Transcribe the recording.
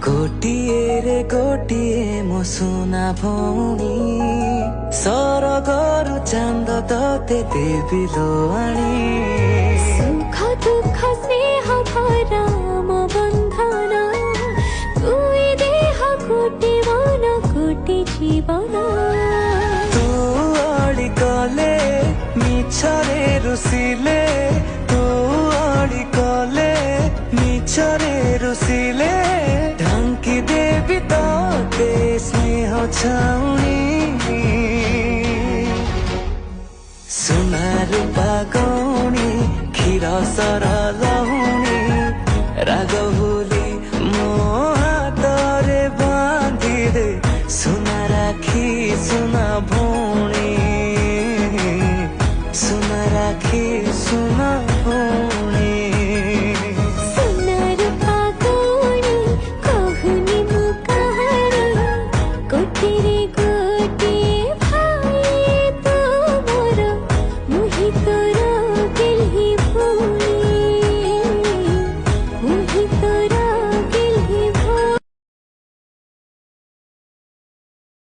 गोटिए रे गोटिए मो सुना भौणी सरगरु चांद तते देवी लोआणी सुख दुःख स्नेह भरा मो बन्धन दुई देह कोटि मन कोटि जीवन तू अड़ी कले मिछरे रुसिले तू अड़ी कले मिछरे रुसिले ढांकी देवी तते स्नेह छाउणी सुना रूपा गौणी क्षीर सर